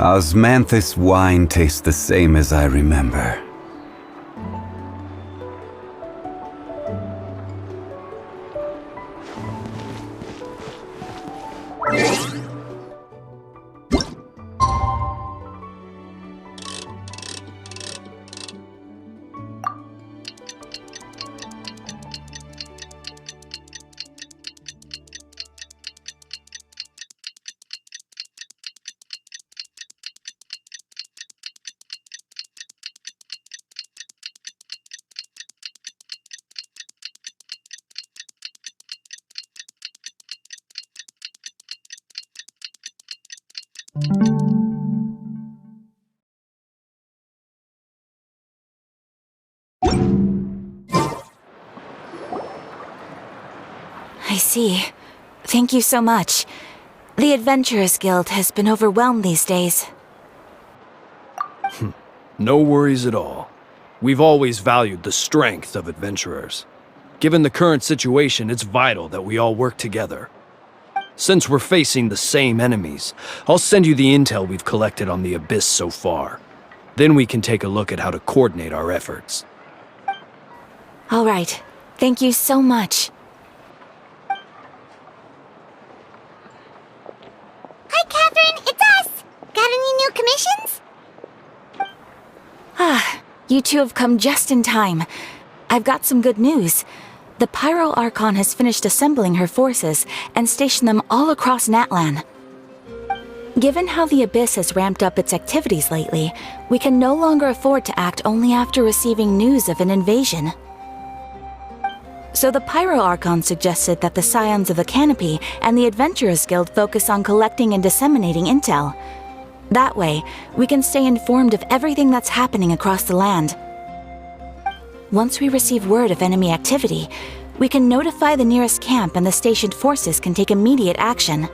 Osmanthus wine tastes the same as I remember. I see. Thank you so much. The Adventurers Guild has been overwhelmed these days. No worries at all. We've always valued the strength of adventurers. Given the current situation, it's vital that we all work together. Since we're facing the same enemies, I'll send you the intel we've collected on the Abyss so far. Then we can take a look at how to coordinate our efforts. All right. Thank you so much. Hi, Catherine. It's us. Got any new commissions? You two have come just in time. I've got some good news. The Pyro Archon has finished assembling her forces and stationed them all across Natlan. Given how the Abyss has ramped up its activities lately, we can no longer afford to act only after receiving news of an invasion. So the Pyro Archon suggested that the Scions of the Canopy and the Adventurers Guild focus on collecting and disseminating intel. That way, we can stay informed of everything that's happening across the land. Once we receive word of enemy activity, we can notify the nearest camp and the stationed forces can take immediate action.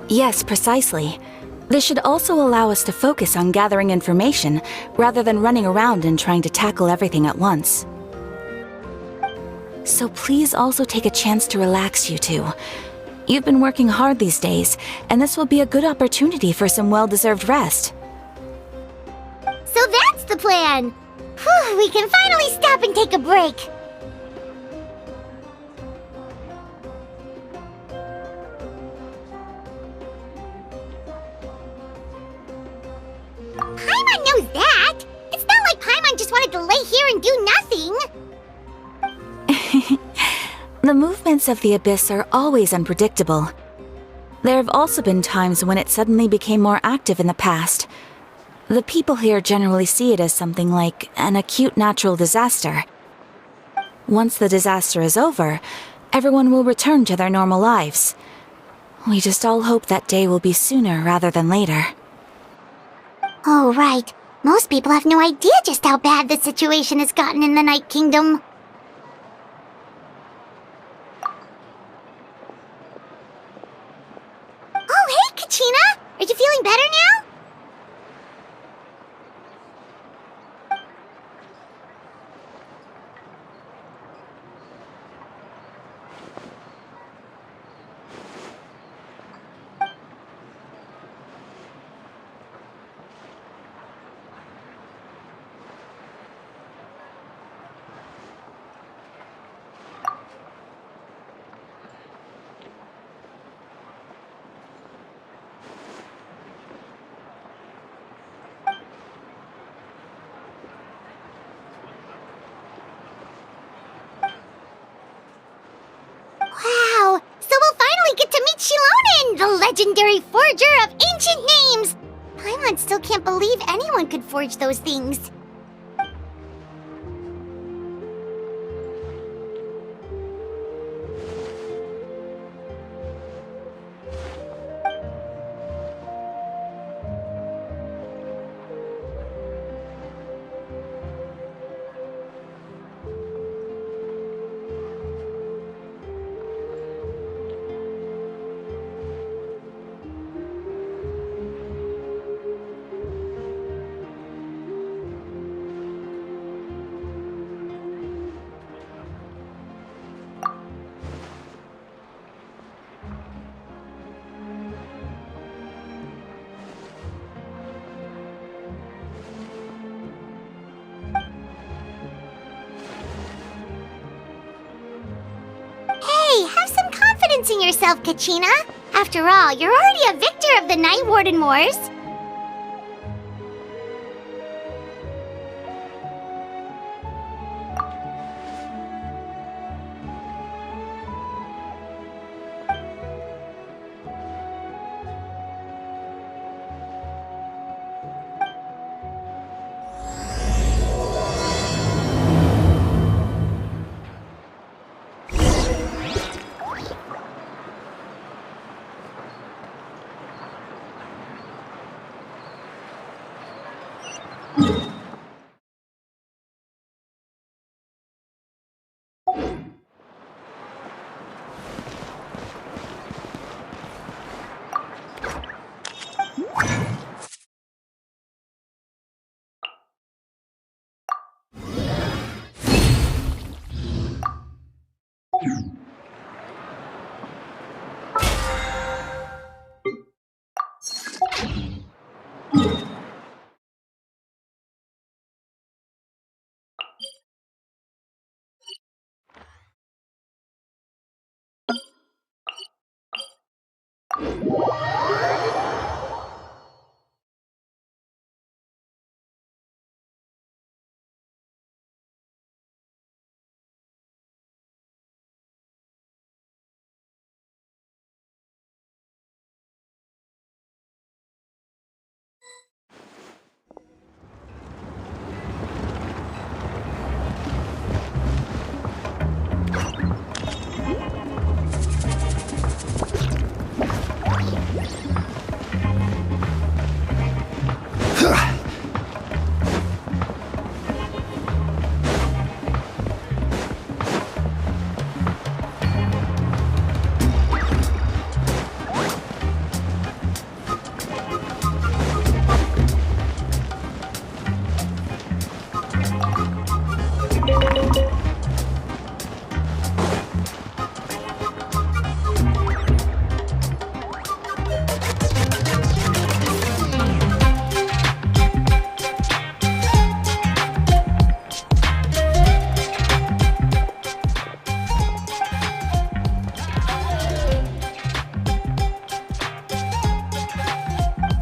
Yes, precisely. This should also allow us to focus on gathering information, rather than running around and trying to tackle everything at once. So please also take a chance to relax, you two. You've been working hard these days, and this will be a good opportunity for some well-deserved rest. So that's the plan. Whew, we can finally stop and take a break. Paimon knows that. It's not like Paimon just wanted to lay here and do nothing. The movements of the Abyss are always unpredictable. There have also been times when it suddenly became more active in the past. The people here generally see it as something like an acute natural disaster. Once the disaster is over, everyone will return to their normal lives. We just all hope that day will be sooner rather than later. Oh, right. Most people have no idea just how bad the situation has gotten in the Night Kingdom. Oh, hey, Kachina! Are you feeling better now? Wow! So we'll finally get to meet Shilonen, the legendary forger of ancient names! Paimon still can't believe anyone could forge those things. convincing yourself, Kachina. After all, you're already a victor of the Night Warden Wars.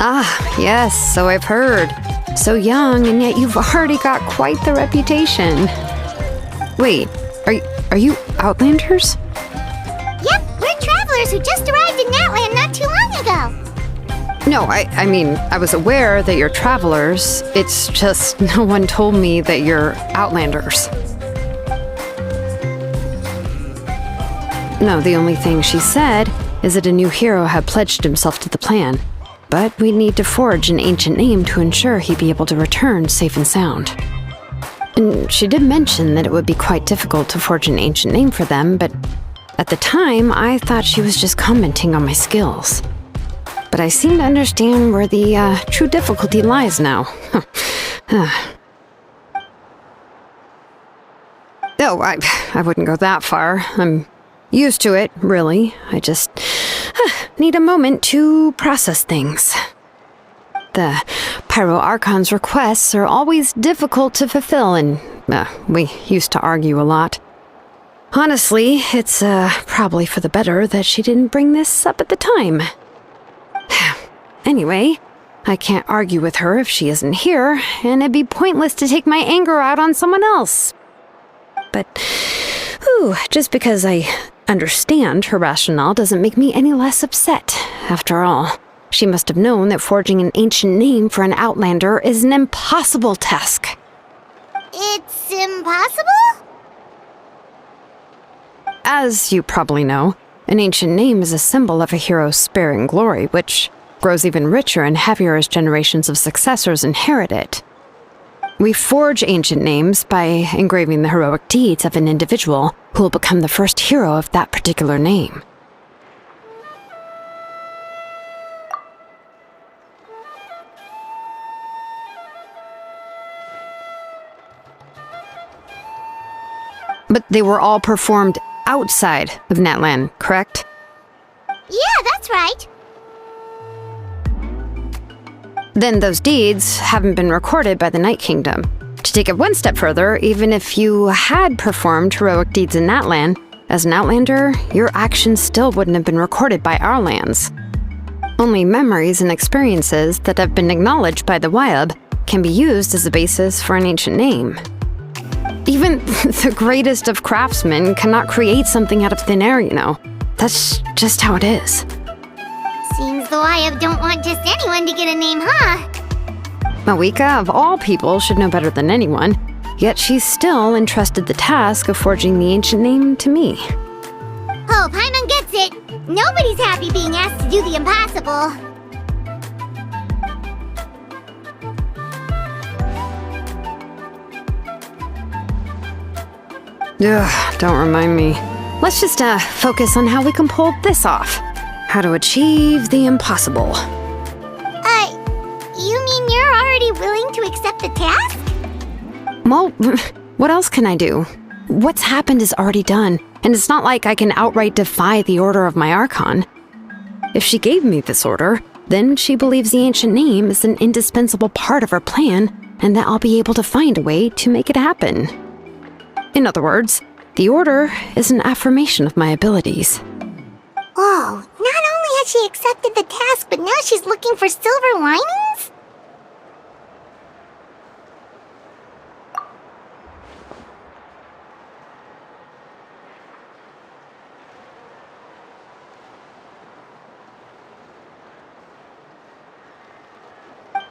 Ah, yes, so I've heard. So young, and yet you've already got quite the reputation. Wait, are you Outlanders? Yep, we're travelers who just arrived in Natland not too long ago. No, I mean, I was aware that you're travelers. It's just no one told me that you're Outlanders. No, the only thing she said is that a new hero had pledged himself to the plan. But we'd need to forge an ancient name to ensure he'd be able to return safe and sound. And she did mention that it would be quite difficult to forge an ancient name for them, but at the time, I thought she was just commenting on my skills. But I seem to understand where the true difficulty lies now. Oh, I wouldn't go that far. I'm used to it, really. I just need a moment to process things. The Pyro Archon's requests are always difficult to fulfill, and we used to argue a lot. Honestly, it's probably for the better that she didn't bring this up at the time. Anyway, I can't argue with her if she isn't here, and it'd be pointless to take my anger out on someone else. But, just because I understand her rationale doesn't make me any less upset. After all, she must have known that forging an ancient name for an Outlander is an impossible task. It's impossible? As you probably know, an ancient name is a symbol of a hero's spirit and glory, which grows even richer and heavier as generations of successors inherit it. We forge ancient names by engraving the heroic deeds of an individual who will become the first hero of that particular name. But they were all performed outside of Natland, correct? Yeah, that's right. Then those deeds haven't been recorded by the Night Kingdom. To take it one step further, even if you had performed heroic deeds in Natland, As an Outlander, your actions still wouldn't have been recorded by our lands. Only memories and experiences that have been acknowledged by the Wyab can be used as a basis for an ancient name. Even the greatest of craftsmen cannot create something out of thin air, you know. That's just how it is. Seems the Wyab don't want just anyone to get a name, huh? Mawika, of all people, should know better than anyone, yet she's still entrusted the task of forging the ancient name to me. Oh, Paimon gets it. Nobody's happy being asked to do the impossible. Ugh, don't remind me. Let's just focus on how we can pull this off. How to achieve the impossible. You mean you're already willing to accept the task? Well, what else can I do? What's happened is already done, and it's not like I can outright defy the order of my Archon. If she gave me this order, then she believes the ancient name is an indispensable part of her plan, and that I'll be able to find a way to make it happen. In other words, the order is an affirmation of my abilities. Whoa, not only has she accepted the task, but now she's looking for silver linings?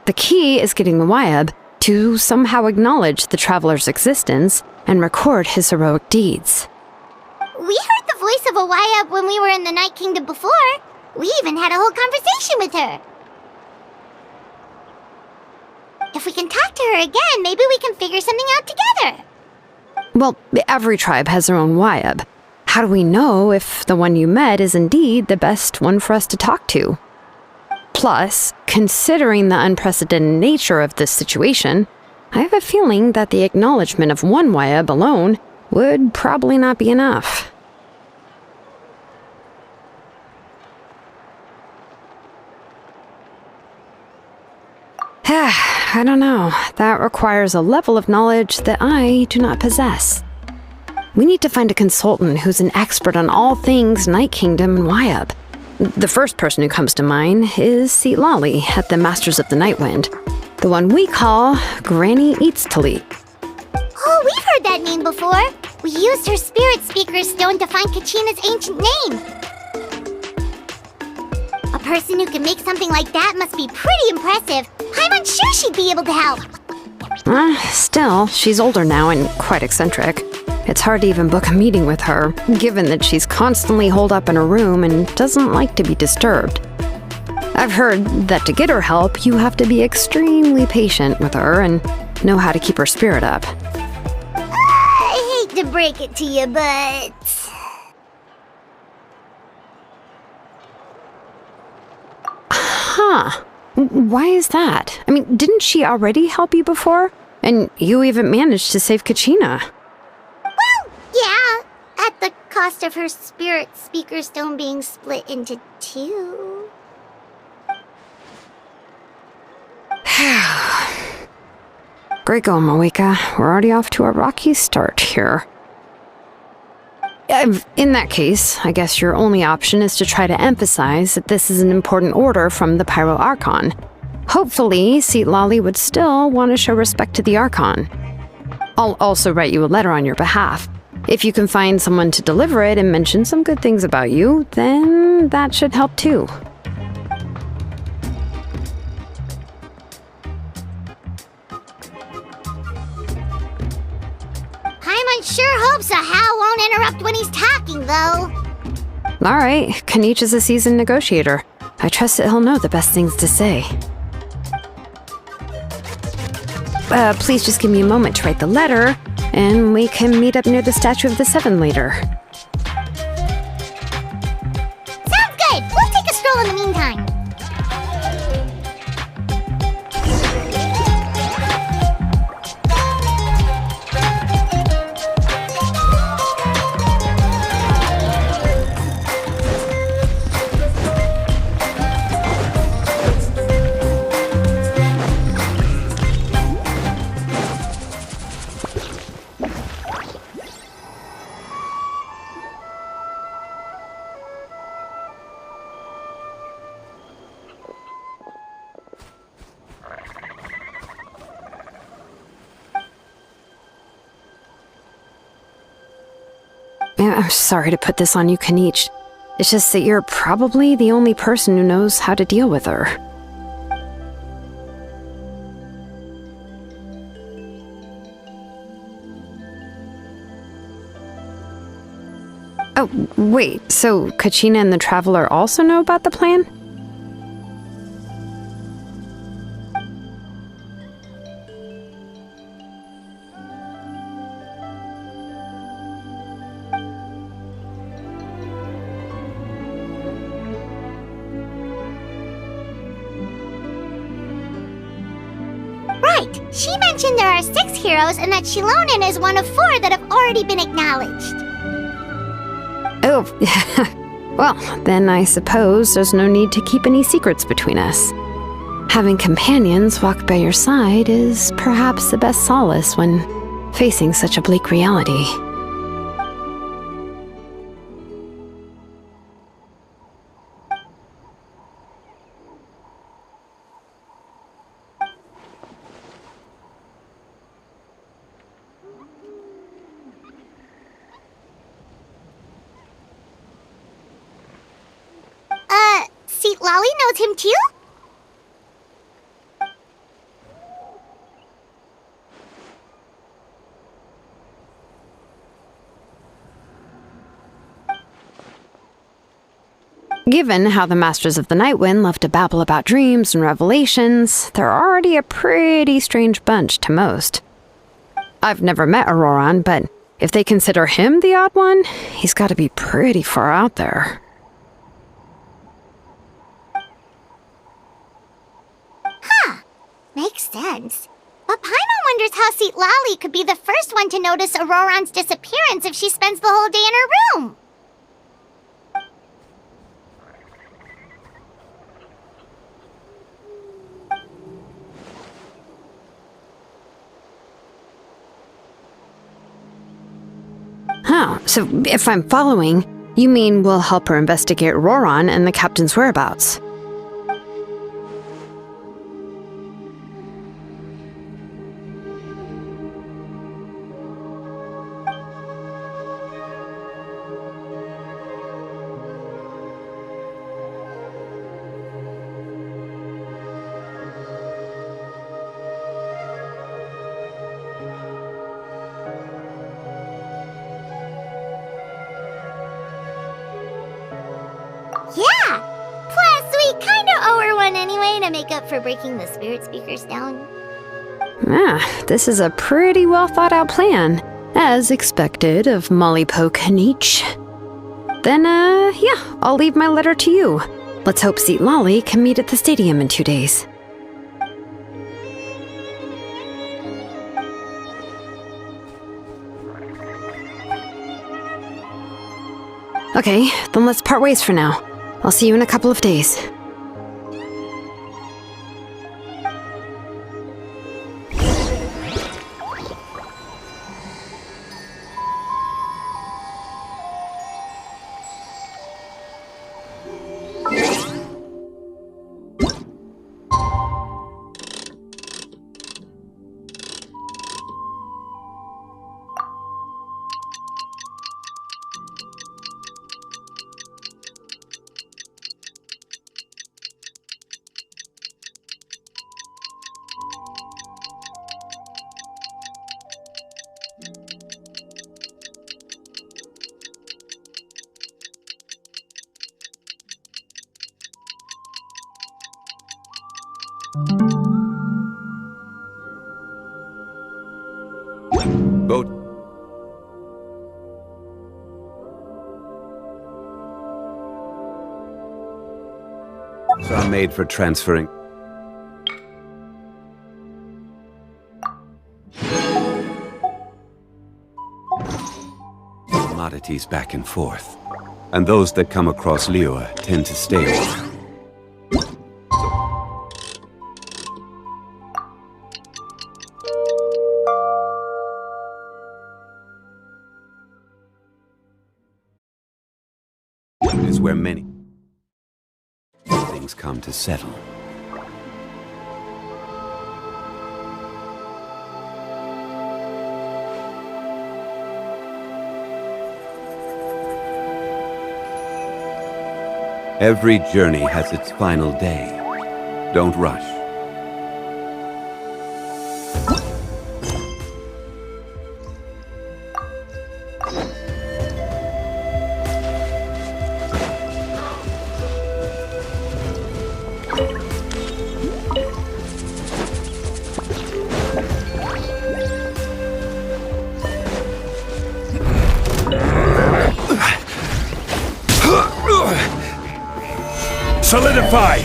The key is getting the Wyab to somehow acknowledge the traveler's existence and record his heroic deeds. We heard the voice of a Wyab when we were in the Night Kingdom before. We even had a whole conversation with her. If we can talk to her again, maybe we can figure something out together. Well, every tribe has their own Wyab. How do we know if the one you met is indeed the best one for us to talk to? Plus, considering the unprecedented nature of this situation, I have a feeling that the acknowledgement of one Wyab alone would probably not be enough. I don't know. That requires a level of knowledge that I do not possess. We need to find a consultant who's an expert on all things Night Kingdom and Wyab. The first person who comes to mind is Lali at the Masters of the Nightwind, the one we call Granny Eatstali. Oh, we've heard that name before. We used her spirit speaker stone to find Kachina's ancient name. A person who can make something like that must be pretty impressive. I'm unsure she'd be able to help. Still, she's older now and quite eccentric. It's hard to even book a meeting with her, given that she's constantly holed up in her room and doesn't like to be disturbed. I've heard that to get her help, you have to be extremely patient with her and know how to keep her spirit up. I hate to break it to you, but... Huh. Why is that? I mean, didn't she already help you before? And you even managed to save Kachina. Well, yeah, at the cost of her spirit speaker stone being split into two. Great going, Mawika. We're already off to a rocky start here. In that case, I guess your only option is to try to emphasize that this is an important order from the Pyro Archon. Hopefully, Lali would still want to show respect to the Archon. I'll also write you a letter on your behalf. If you can find someone to deliver it and mention some good things about you, then that should help too. Paimon sure hopes a Hal won't interrupt when he's talking, though. All right, Kaniche is a seasoned negotiator. I trust that he'll know the best things to say. Please just give me a moment to write the letter, and we can meet up near the Statue of the Seven later. Sounds good! We'll take a stroll in the meantime. I'm sorry to put this on you, Kanich. It's just that you're probably the only person who knows how to deal with her. Oh, wait, so Kachina and the Traveler also know about the plan? Right! She mentioned there are 6 heroes and that Shilonen is one of 4 that have already been acknowledged. Oh, well, then I suppose there's no need to keep any secrets between us. Having companions walk by your side is perhaps the best solace when facing such a bleak reality. See, Lolly knows him too? Given how the Masters of the Nightwind love to babble about dreams and revelations, they're already a pretty strange bunch to most. I've never met Auroran, but if they consider him the odd one, he's got to be pretty far out there. Makes sense. But Paimon wonders how Seat Lally could be the first one to notice Auroran's disappearance if she spends the whole day in her room. Oh, so if I'm following, you mean we'll help her investigate Auroran and the captain's whereabouts? Yeah! Plus, we kinda owe her one anyway to make up for breaking the spirit speakers down. This is a pretty well thought out plan, as expected of Molly Poe Kanich. Then, yeah, I'll leave my letter to you. Let's hope Seat Lolly can meet at the stadium in 2 days. Okay, then let's part ways for now. I'll see you in a couple of days. Boat. Are made for transferring. Commodities back and forth. And those that come across Liyue tend to stay over. Is where many things come to settle. Every journey has its final day. Don't rush. Solidify!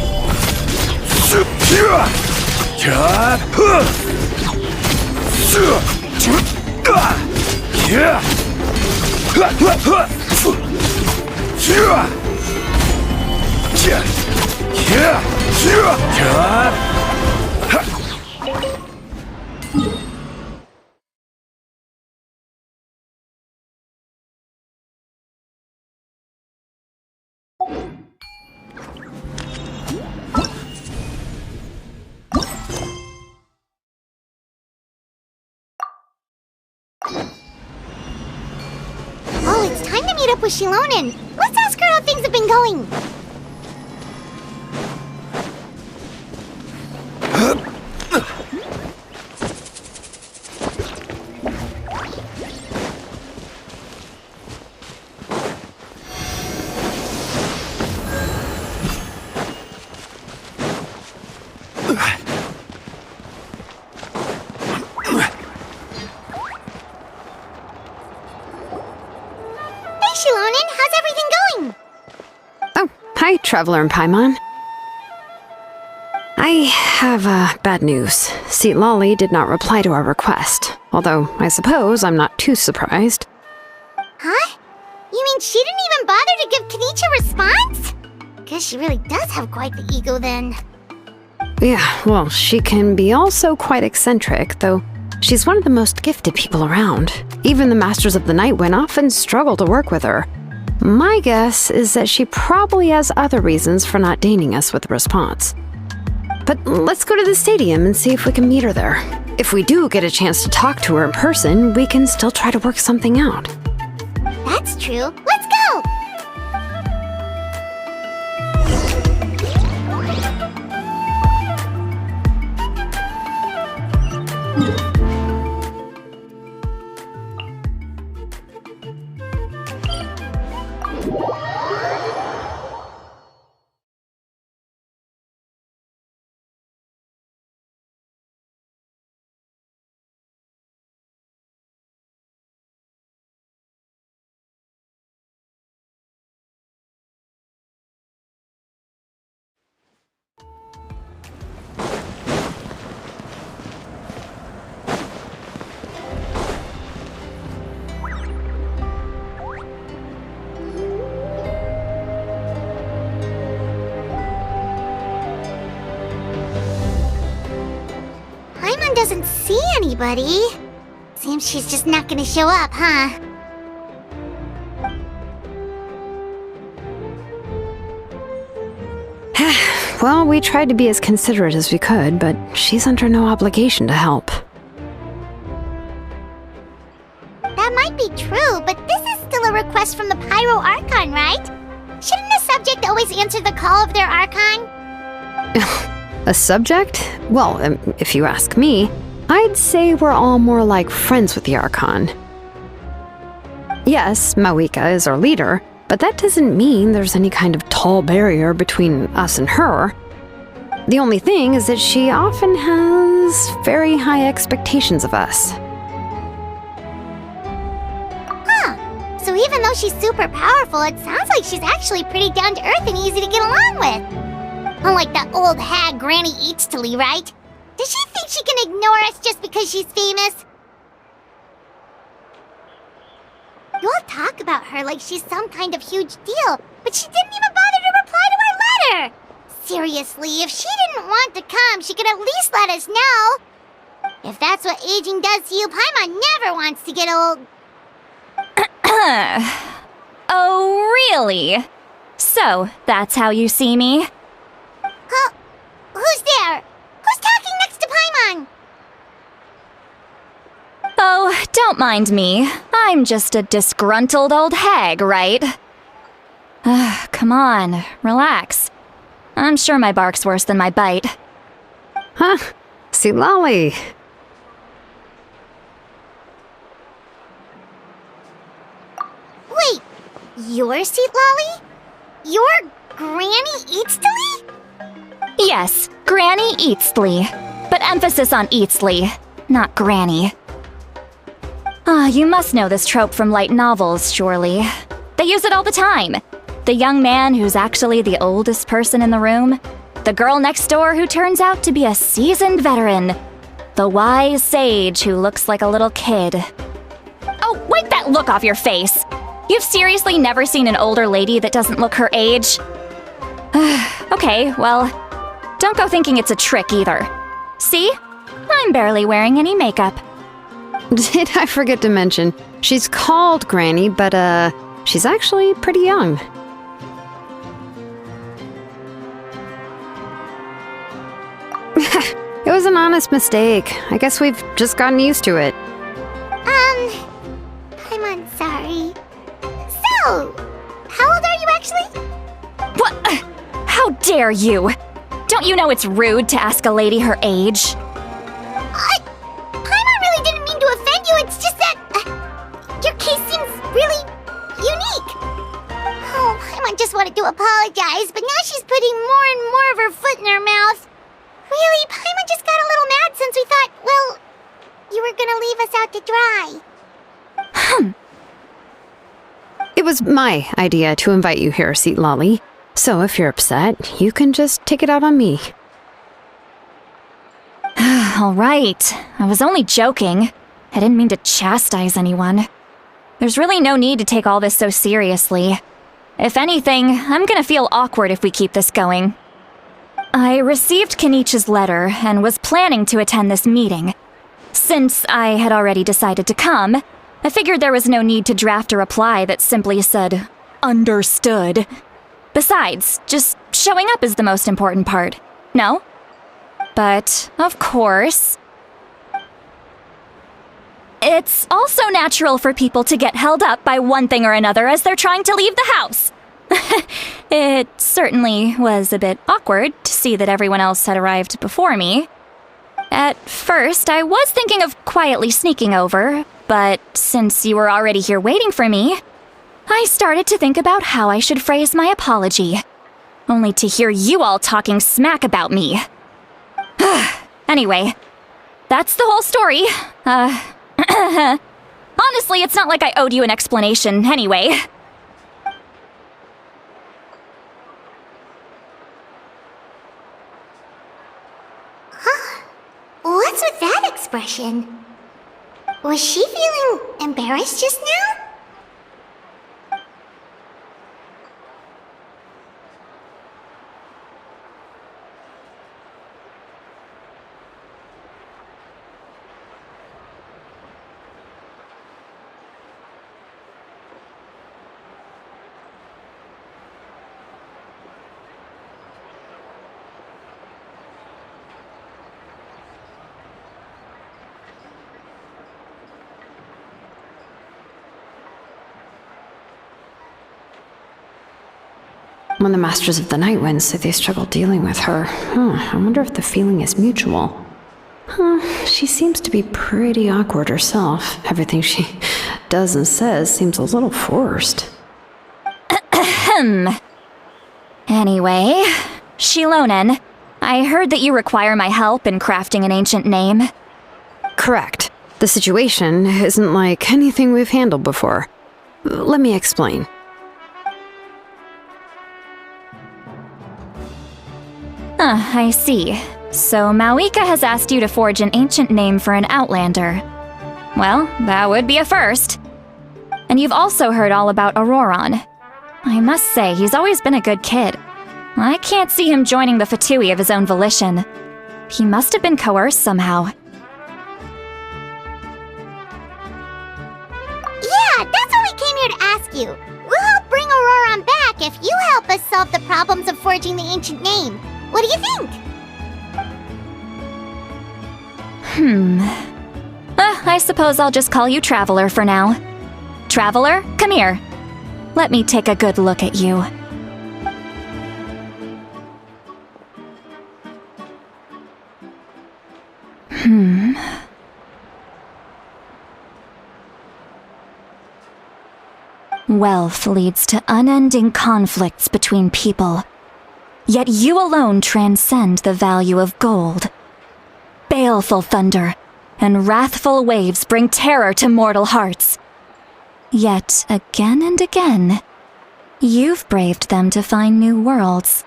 Oh, it's time to meet up with Shilonen. Let's ask her how things have been going. Shilonen, how's everything going? Oh, hi, Traveler and Paimon. I have bad news. See, Lolly did not reply to our request, although I suppose I'm not too surprised. Huh? You mean she didn't even bother to give Kenichi a response? Guess she really does have quite the ego then. Yeah, well, she can be also quite eccentric, though she's one of the most gifted people around. Even the Masters of the Night Wind often struggle to work with her. My guess is that she probably has other reasons for not deigning us with a response. But let's go to the stadium and see if we can meet her there. If we do get a chance to talk to her in person, we can still try to work something out. That's true. Let's go! Doesn't see anybody. Seems she's just not gonna show up, huh? Well, we tried to be as considerate as we could, but she's under no obligation to help. That might be true, but this is still a request from the Pyro Archon, right? Shouldn't the subject always answer the call of their Archon? A subject? Well, if you ask me, I'd say we're all more like friends with the Archon. Yes, Mawika is our leader, but that doesn't mean there's any kind of tall barrier between us and her. The only thing is that she often has very high expectations of us. Huh. So even though she's super powerful, it sounds like she's actually pretty down to earth and easy to get along with. Unlike that old hag Granny Eatstily, right? Does she think she can ignore us just because she's famous? You all talk about her like she's some kind of huge deal, but she didn't even bother to reply to our letter! Seriously, if she didn't want to come, she could at least let us know. If that's what aging does to you, Paimon never wants to get old. Oh, really? So, that's how you see me? Huh? Who's there? Who's talking next to Paimon? Oh, don't mind me. I'm just a disgruntled old hag, right? Come on, relax. I'm sure my bark's worse than my bite. Huh? See, Lolly. Wait, your seat, Lolly? Your Granny Eatsley? Yes, Granny Eatsley. But emphasis on Eatsley, not Granny. You must know this trope from light novels, surely. They use it all the time. The young man who's actually the oldest person in the room. The girl next door who turns out to be a seasoned veteran. The wise sage who looks like a little kid. Oh, wipe that look off your face! You've seriously never seen an older lady that doesn't look her age? Okay, well, don't go thinking it's a trick either. See? I'm barely wearing any makeup. Did I forget to mention, she's called Granny, but, she's actually pretty young. It was an honest mistake. I guess we've just gotten used to it. I'm sorry. So, how old are you actually? What? How dare you? Don't you know it's rude to ask a lady her age? Paimon really didn't mean to offend you, it's just that your case seems really unique. Oh, Paimon just wanted to apologize, but now she's putting more and more of her foot in her mouth. Really, Paimon just got a little mad since we thought, well, you were gonna leave us out to dry. It was my idea to invite you here, Seat Lolly. So if you're upset, you can just take it out on me. All right, I was only joking. I didn't mean to chastise anyone. There's really no need to take all this so seriously. If anything, I'm gonna feel awkward if we keep this going. I received Kenichi's letter and was planning to attend this meeting. Since I had already decided to come, I figured there was no need to draft a reply that simply said, "Understood." Besides, just showing up is the most important part, no? But, of course, it's also natural for people to get held up by one thing or another as they're trying to leave the house. It certainly was a bit awkward to see that everyone else had arrived before me. At first, I was thinking of quietly sneaking over, but since you were already here waiting for me, I started to think about how I should phrase my apology, only to hear you all talking smack about me. Anyway, that's the whole story. Honestly, it's not like I owed you an explanation anyway. What's with that expression? Was she feeling embarrassed just now? When the Masters of the Night Wind say they struggle dealing with her, I wonder if the feeling is mutual. She seems to be pretty awkward herself. Everything she does and says seems a little forced. Anyway, Shilonen, I heard that you require my help in crafting an ancient name. Correct. The situation isn't like anything we've handled before. Let me explain. I see. So Mauika has asked you to forge an ancient name for an Outlander. Well, that would be a first. And you've also heard all about Auroron. I must say, he's always been a good kid. I can't see him joining the Fatui of his own volition. He must have been coerced somehow. Yeah, that's what we came here to ask you. We'll help bring Auroron back if you help us solve the problems of forging the ancient name. What do you think? I suppose I'll just call you Traveler for now. Traveler, come here. Let me take a good look at you. Wealth leads to unending conflicts between people. Yet you alone transcend the value of gold. Baleful thunder and wrathful waves bring terror to mortal hearts. Yet again and again, you've braved them to find new worlds.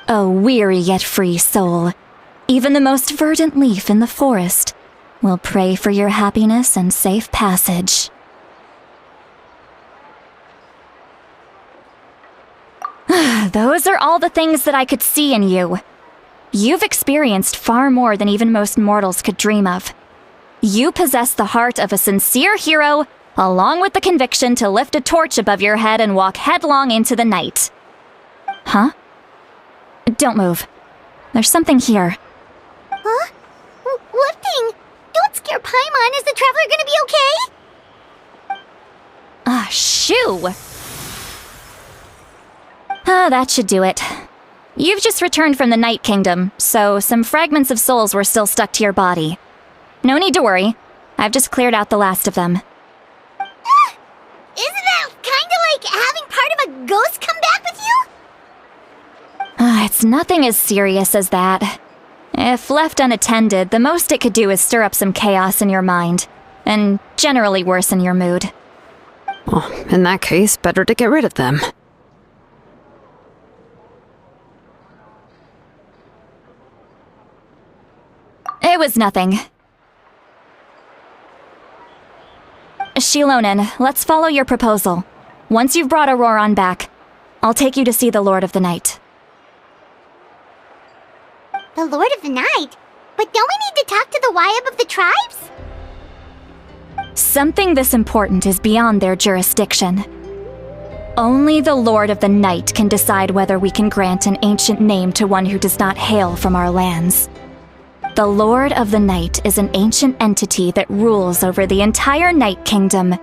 O weary yet free soul, even the most verdant leaf in the forest will pray for your happiness and safe passage. Those are all the things that I could see in you. You've experienced far more than even most mortals could dream of. You possess the heart of a sincere hero, along with the conviction to lift a torch above your head and walk headlong into the night. Huh? Don't move. There's something here. Huh? What thing? Don't scare Paimon. Is the traveler gonna be okay? Ah, shoo! That should do it. You've just returned from the Night Kingdom, so some fragments of souls were still stuck to your body. No need to worry. I've just cleared out the last of them. Isn't that kinda like having part of a ghost come back with you? It's nothing as serious as that. If left unattended, the most it could do is stir up some chaos in your mind, and generally worsen your mood. Well, in that case, better to get rid of them. It was nothing. Shilonen, let's follow your proposal. Once you've brought Auroron back, I'll take you to see the Lord of the Night. The Lord of the Night? But don't we need to talk to the Wyab of the tribes? Something this important is beyond their jurisdiction. Only the Lord of the Night can decide whether we can grant an ancient name to one who does not hail from our lands. The Lord of the Night is an ancient entity that rules over the entire Night Kingdom,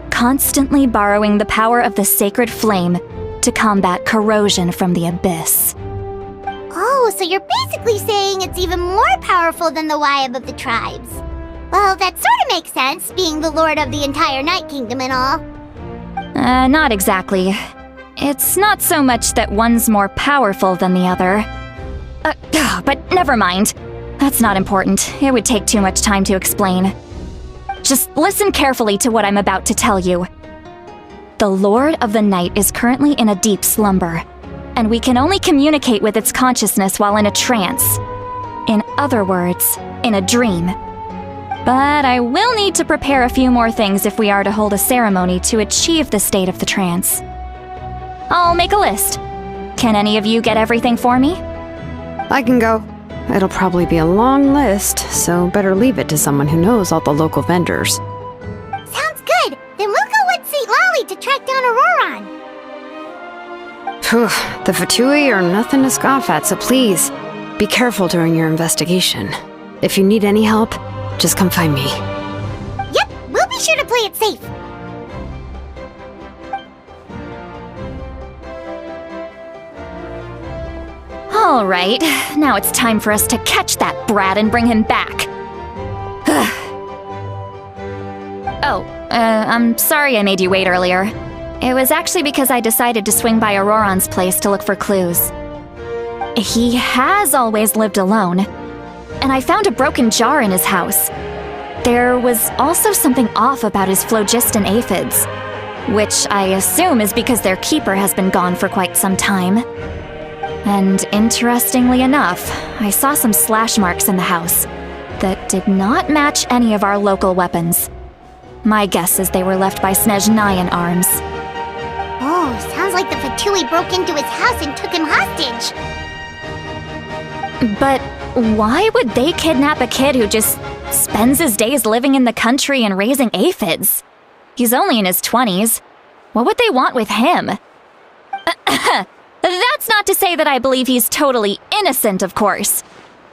constantly borrowing the power of the sacred flame to combat corrosion from the abyss. Oh, so you're basically saying it's even more powerful than the Wyab of the tribes. Well, that sort of makes sense, being the lord of the entire Night Kingdom and all. Not exactly. It's not so much that one's more powerful than the other. But never mind. That's not important. It would take too much time to explain. Just listen carefully to what I'm about to tell you. The Lord of the Night is currently in a deep slumber, and we can only communicate with its consciousness while in a trance. In other words, in a dream. But I will need to prepare a few more things if we are to hold a ceremony to achieve the state of the trance. I'll make a list. Can any of you get everything for me? I can go. It'll probably be a long list, so better leave it to someone who knows all the local vendors. Sounds good. Then we'll go with St. Lolly to track down Auroron. Phew, the Fatui are nothing to scoff at, so please, be careful during your investigation. If you need any help, just come find me. Yep, we'll be sure to play it safe. All right, now it's time for us to catch that brat and bring him back. I'm sorry I made you wait earlier. It was actually because I decided to swing by Auroron's place to look for clues. He has always lived alone, and I found a broken jar in his house. There was also something off about his phlogiston aphids, which I assume is because their keeper has been gone for quite some time. And interestingly enough, I saw some slash marks in the house that did not match any of our local weapons. My guess is they were left by Snezhnayan arms. Oh, sounds like the Fatui broke into his house and took him hostage. But why would they kidnap a kid who just spends his days living in the country and raising aphids? He's only in his 20s. What would they want with him? That's not to say that I believe he's totally innocent, of course.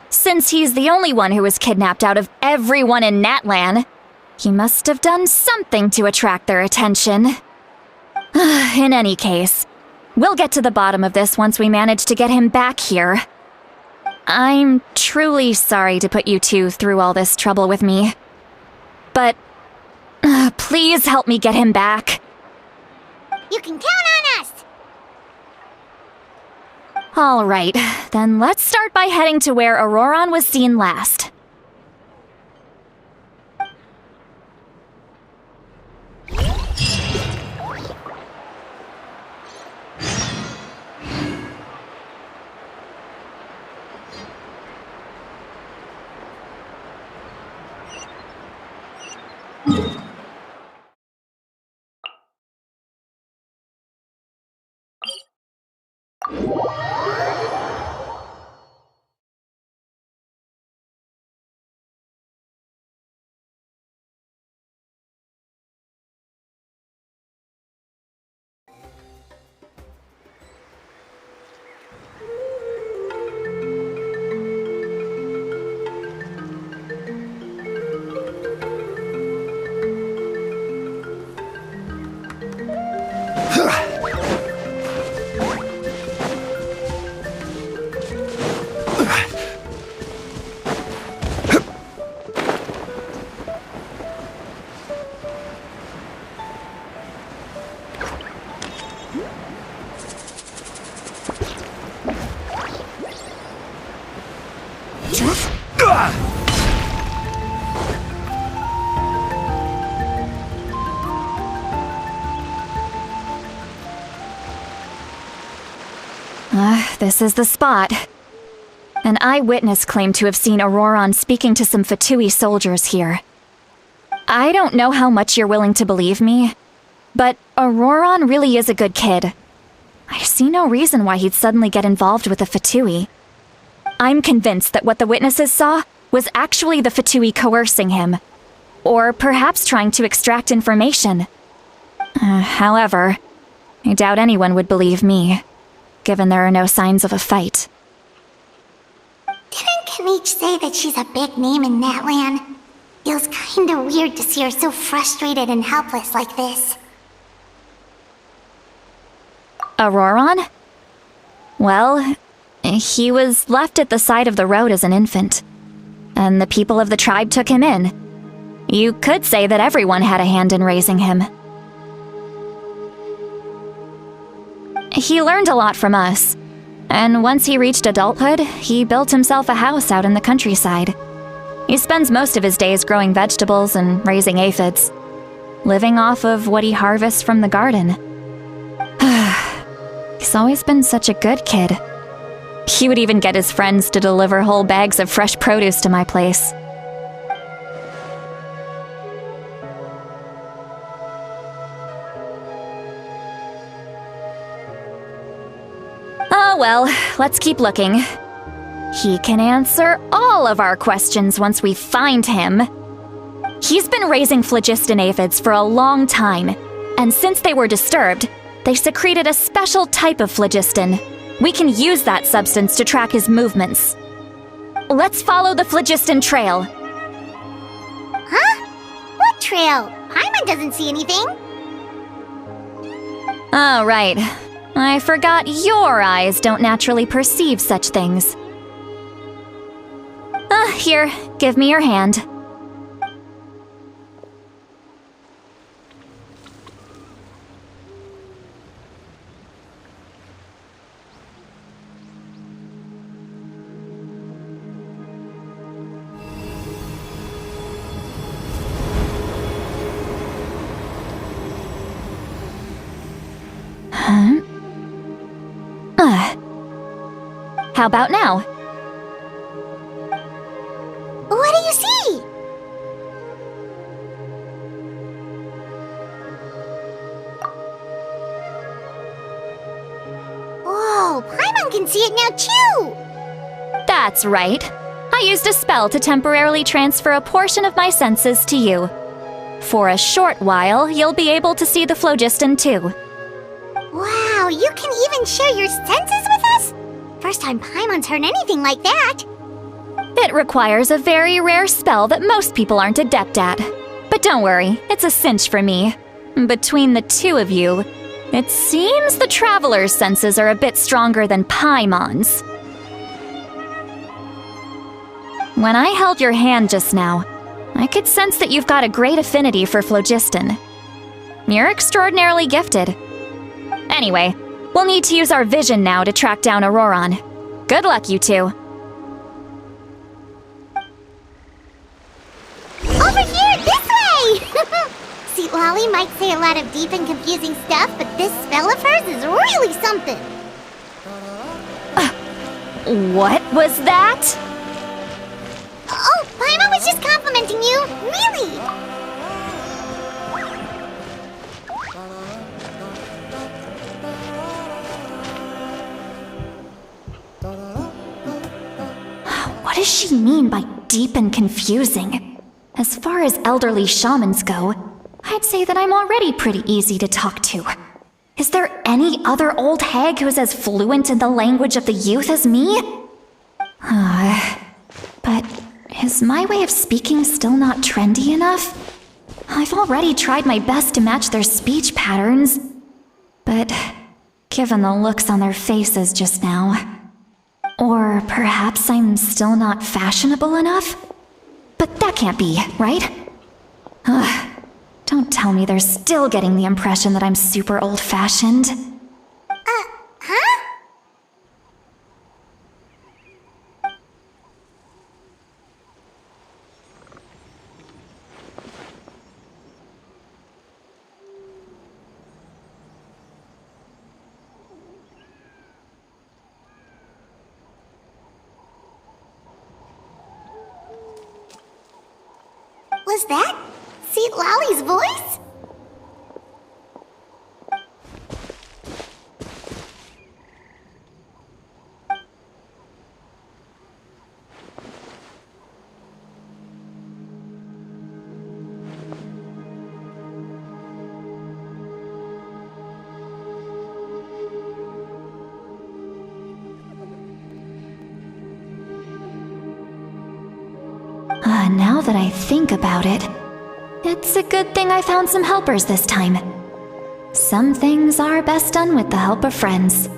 Since he's the only one who was kidnapped out of everyone in Natlan, he must have done something to attract their attention. In any case, we'll get to the bottom of this once we manage to get him back here. I'm truly sorry to put you two through all this trouble with me. But please help me get him back. You can count on us! All right, then let's start by heading to where Auroron was seen last. This is the spot. An eyewitness claimed to have seen Auroron speaking to some Fatui soldiers here. I don't know how much you're willing to believe me, but Auroron really is a good kid. I see no reason why he'd suddenly get involved with the Fatui. I'm convinced that what the witnesses saw was actually the Fatui coercing him, or perhaps trying to extract information. However, I doubt anyone would believe me, given there are no signs of a fight. Didn't Kanich say that she's a big name in Natlan? Feels kinda weird to see her so frustrated and helpless like this. Auroron? Well, he was left at the side of the road as an infant, and the people of the tribe took him in. You could say that everyone had a hand in raising him. He learned a lot from us, and once he reached adulthood, he built himself a house out in the countryside. He spends most of his days growing vegetables and raising aphids, living off of what he harvests from the garden. He's always been such a good kid. He would even get his friends to deliver whole bags of fresh produce to my place. Oh well, let's keep looking. He can answer all of our questions once we find him. He's been raising phlogiston aphids for a long time, and since they were disturbed, they secreted a special type of phlogiston. We can use that substance to track his movements. Let's follow the phlogiston trail. Huh? What trail? Paimon doesn't see anything. Oh, right. I forgot your eyes don't naturally perceive such things. Here, give me your hand. How about now? What do you see? Whoa, Paimon can see it now too! That's right. I used a spell to temporarily transfer a portion of my senses to you. For a short while, you'll be able to see the phlogiston too. Wow, you can even share your senses with us? First time Paimon's heard anything like that. It requires a very rare spell that most people aren't adept at. But don't worry, it's a cinch for me. Between the two of you, It seems the traveler's senses are a bit stronger than Paimon's. When I held your hand just now, I could sense that you've got a great affinity for phlogiston. You're extraordinarily gifted. Anyway, we'll need to use our vision now to track down Auroron. Good luck, you two. Over here, this way! See, Lolly might say a lot of deep and confusing stuff, but this spell of hers is really something. What was that? Oh, Paimon was just complimenting you. Really? What does she mean by deep and confusing? As far as elderly shamans go, I'd say that I'm already pretty easy to talk to. Is there any other old hag who's as fluent in the language of the youth as me? But is my way of speaking still not trendy enough? I've already tried my best to match their speech patterns. But given the looks on their faces just now... Or perhaps I'm still not fashionable enough? But that can't be, right? Don't tell me they're still getting the impression that I'm super old-fashioned. Huh? Was that Seat Lolly's voice? Now that I think about it, it's a good thing I found some helpers this time. Some things are best done with the help of friends.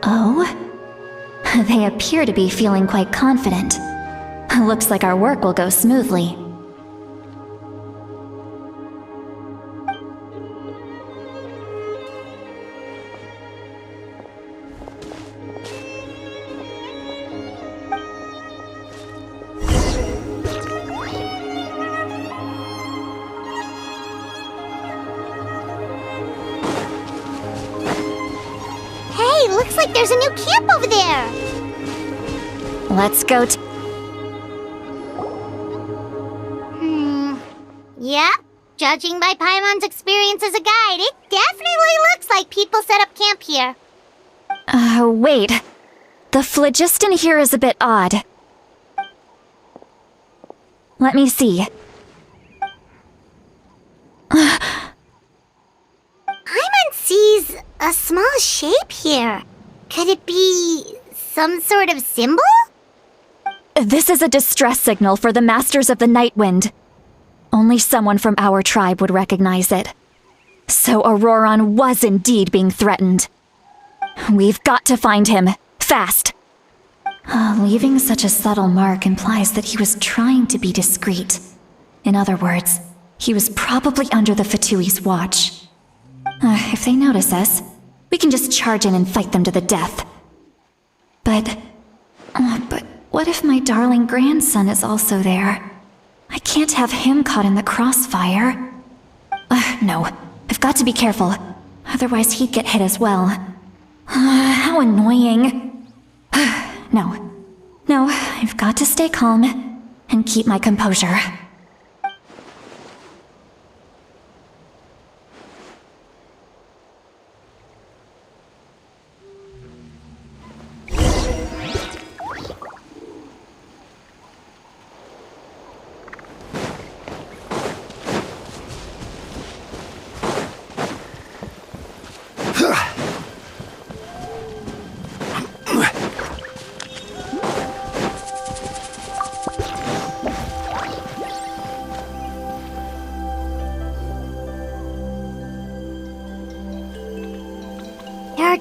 Oh? They appear to be feeling quite confident. Looks like our work will go smoothly. Hey, looks like there's a new camp over there. Let's go Yeah, judging by Paimon's experience as a guide, it definitely looks like people set up camp here. Wait. The phlogiston here is a bit odd. Let me see. Paimon sees a small shape here. Could it be some sort of symbol? This is a distress signal for the Masters of the Night Wind. Only someone from our tribe would recognize it. So Auroron was indeed being threatened. We've got to find him, fast. Leaving such a subtle mark implies that he was trying to be discreet. In other words, he was probably under the Fatui's watch. If they notice us, we can just charge in and fight them to the death. But what if my darling grandson is also there? I can't have him caught in the crossfire. No, I've got to be careful. Otherwise he'd get hit as well. How annoying. No, I've got to stay calm and keep my composure.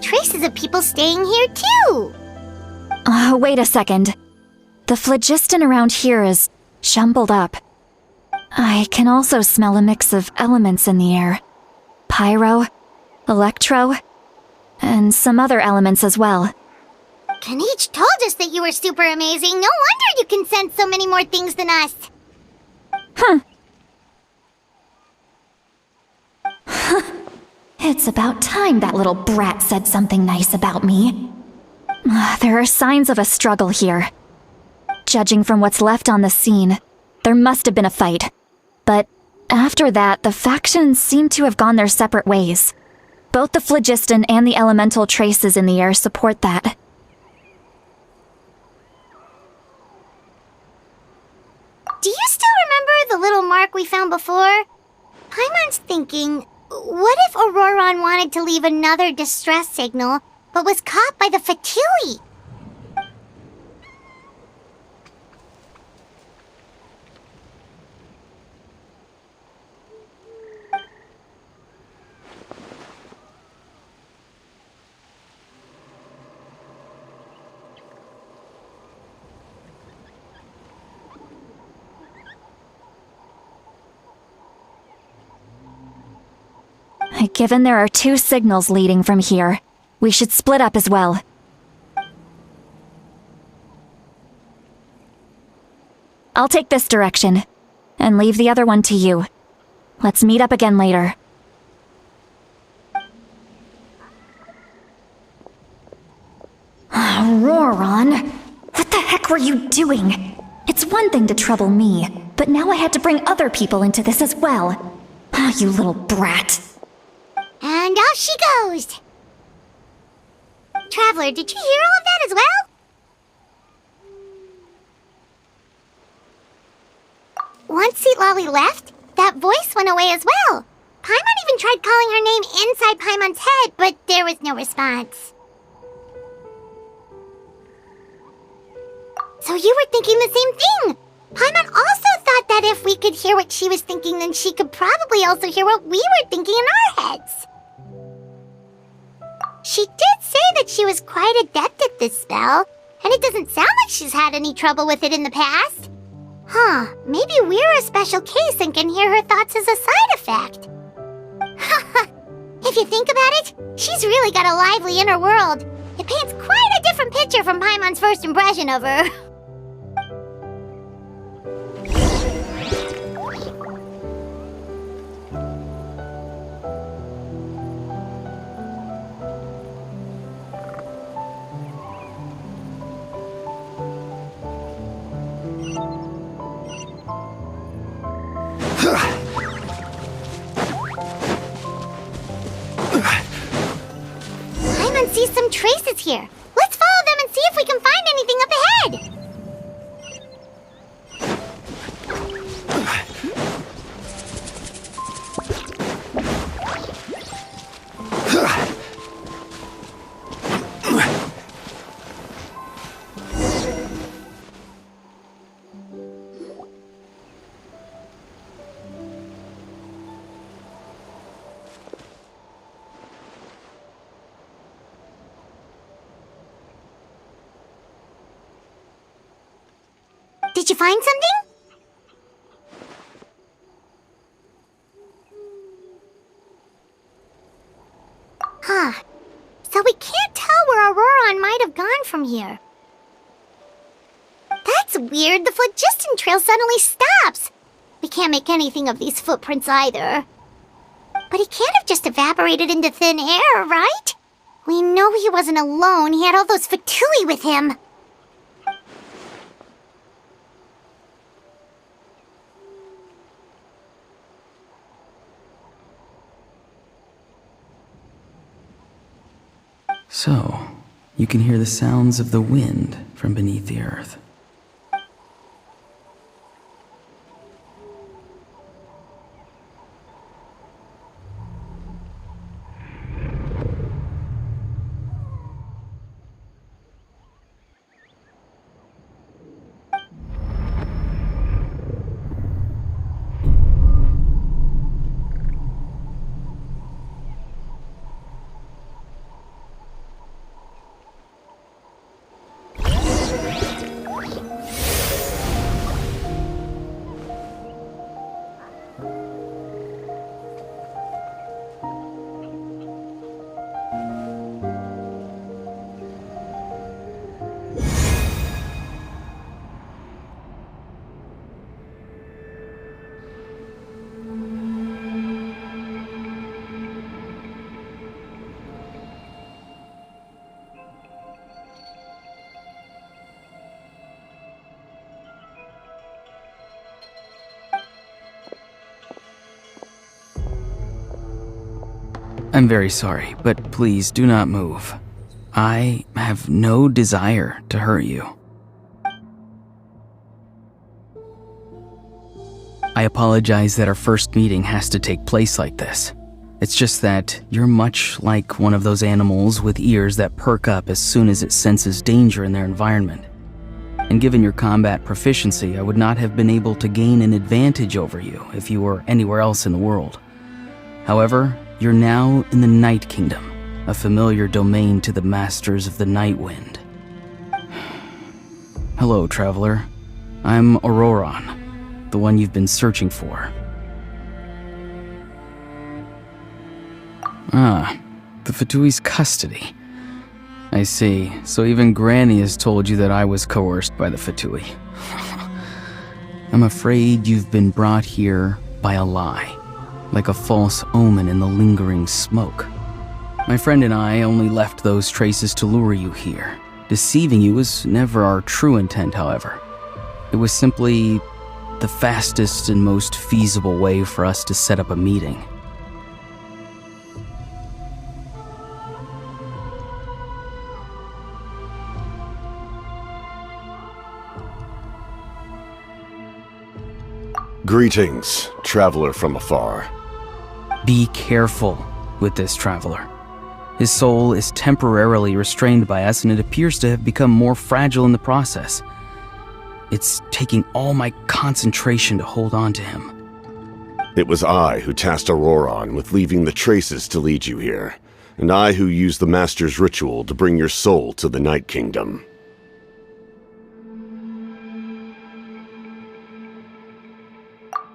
traces of people staying here too. Wait a second. The phlogiston around here is jumbled up. I can also smell a mix of elements in the air. Pyro, electro, and some other elements as well. Kanich told us that you were super amazing. No wonder you can sense so many more things than us. It's about time that little brat said something nice about me. There are signs of a struggle here. Judging from what's left on the scene, there must have been a fight. But after that, the factions seem to have gone their separate ways. Both the phlogiston and the elemental traces in the air support that. Do you still remember the little mark we found before? Paimon's thinking, what if Auroron wanted to leave another distress signal, but was caught by the Fatui? Given there are 2 signals leading from here, we should split up as well. I'll take this direction, and leave the other one to you. Let's meet up again later. Auroron, what the heck were you doing? It's one thing to trouble me, but now I had to bring other people into this as well. You little brat. And off she goes! Traveler, did you hear all of that as well? Once Seat Lolly left, that voice went away as well. Paimon even tried calling her name inside Paimon's head, but there was no response. So you were thinking the same thing! Paimon also thought that if we could hear what she was thinking, then she could probably also hear what we were thinking in our heads. She did say that she was quite adept at this spell, and it doesn't sound like she's had any trouble with it in the past. Maybe we're a special case and can hear her thoughts as a side effect. If you think about it, she's really got a lively inner world. It paints quite a different picture from Paimon's first impression of her. Paimon sees some traces here. Let's follow them and see if we can find anything up ahead. Did you find something? So we can't tell where Auroron might have gone from here. That's weird. The phlogiston trail suddenly stops. We can't make anything of these footprints either. But he can't have just evaporated into thin air, right? We know he wasn't alone. He had all those Fatui with him. So, you can hear the sounds of the wind from beneath the earth. I'm very sorry, but please do not move. I have no desire to hurt you. I apologize that our first meeting has to take place like this. It's just that you're much like one of those animals with ears that perk up as soon as it senses danger in their environment. And given your combat proficiency, I would not have been able to gain an advantage over you if you were anywhere else in the world. However, you're now in the Night Kingdom, a familiar domain to the masters of the Night Wind. Hello, traveler. I'm Auroron, the one you've been searching for. Ah, the Fatui's custody. I see. So even Granny has told you that I was coerced by the Fatui. I'm afraid you've been brought here by a lie, like a false omen in the lingering smoke. My friend and I only left those traces to lure you here. Deceiving you was never our true intent, however. It was simply the fastest and most feasible way for us to set up a meeting. Greetings, traveler from afar. Be careful with this traveler. His soul is temporarily restrained by us, and it appears to have become more fragile in the process. It's taking all my concentration to hold on to him. It was I who tasked Auroron with leaving the traces to lead you here, and I who used the Master's ritual to bring your soul to the Night Kingdom.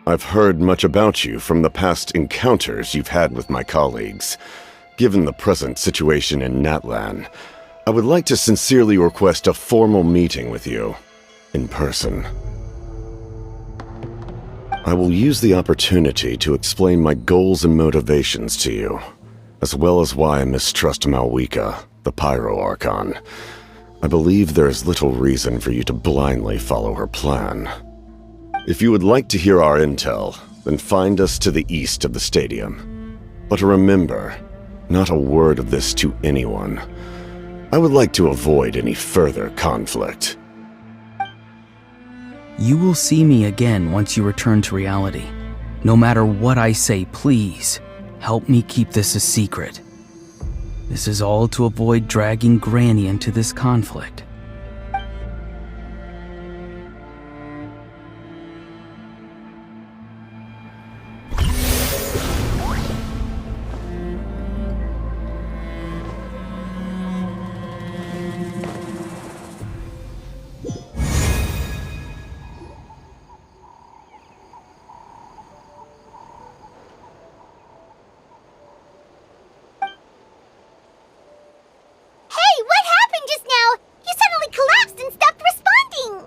I've heard much about you from the past encounters you've had with my colleagues. Given the present situation in Natlan, I would like to sincerely request a formal meeting with you, in person. I will use the opportunity to explain my goals and motivations to you, as well as why I mistrust Malwika, the Pyro Archon. I believe there is little reason for you to blindly follow her plan. If you would like to hear our intel, then find us to the east of the stadium. But remember, not a word of this to anyone. I would like to avoid any further conflict. You will see me again once you return to reality. No matter what I say, please, help me keep this a secret. This is all to avoid dragging Granny into this conflict. Hey, what happened just now? You suddenly collapsed and stopped responding.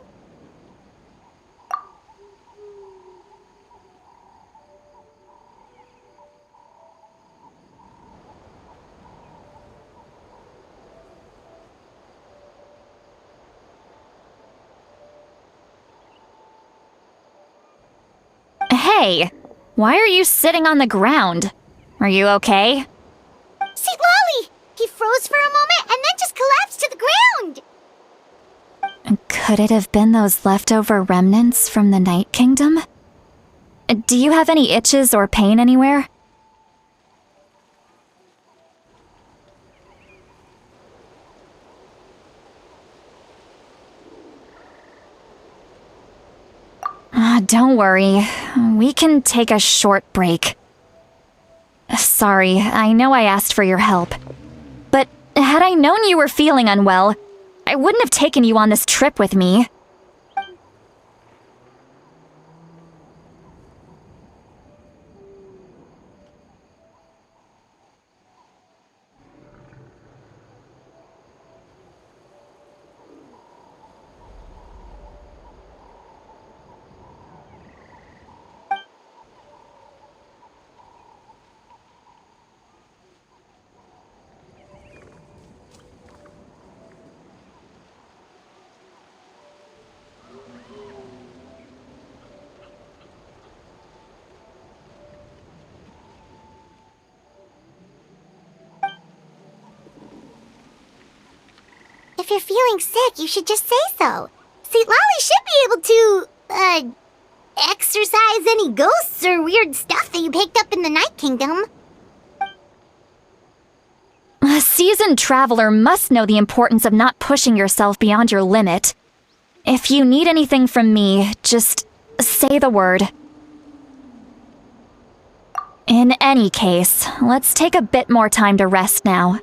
Hey, why are you sitting on the ground? Are you okay? See, Lolly! He froze for a moment and then just collapsed to the ground. Could it have been those leftover remnants from the Night Kingdom? Do you have any itches or pain anywhere? Don't worry. We can take a short break. Sorry, I know I asked for your help. But had I known you were feeling unwell, I wouldn't have taken you on this trip with me. you're feeling sick, you should just say so. St. Lolly should be able to, exorcise any ghosts or weird stuff that you picked up in the Night Kingdom. A seasoned traveler must know the importance of not pushing yourself beyond your limit. If you need anything from me, just say the word. In any case, let's take a bit more time to rest now.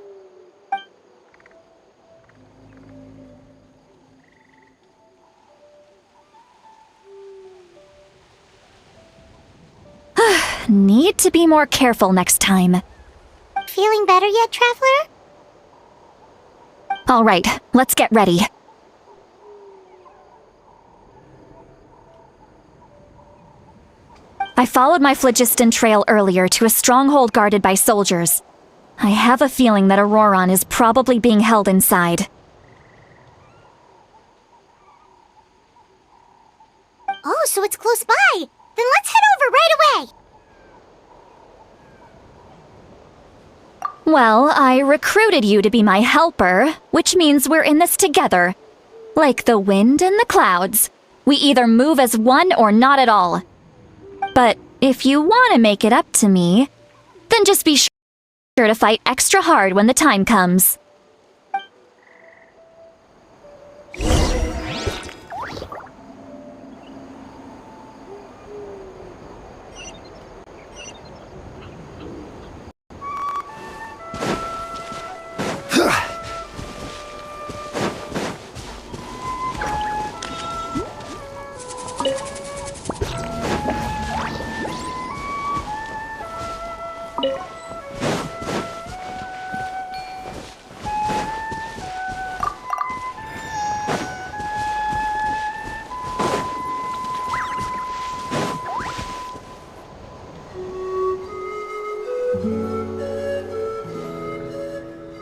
Need to be more careful next time. Feeling better yet, Traveler? All right, let's get ready. I followed my phlogiston trail earlier to a stronghold guarded by soldiers. I have a feeling that Auroron is probably being held inside. Oh, so it's close by. Then let's head over right away. Well, I recruited you to be my helper, which means we're in this together. Like the wind and the clouds. We either move as one or not at all. But if you want to make it up to me, then just be sure to fight extra hard when the time comes.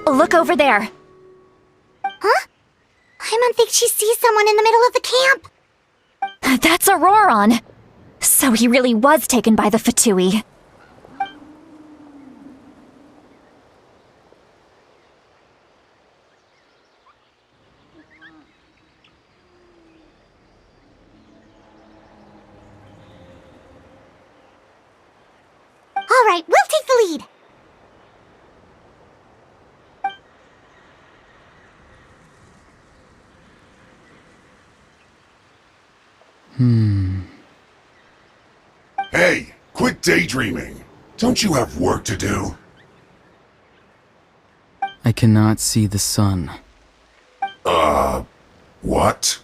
Look over there. Huh? Paimon thinks she sees someone in the middle of the camp. That's Auroron. So he really was taken by the Fatui. All right, we'll take the lead. Hey, quit daydreaming. Don't you have work to do? I cannot see the sun. What?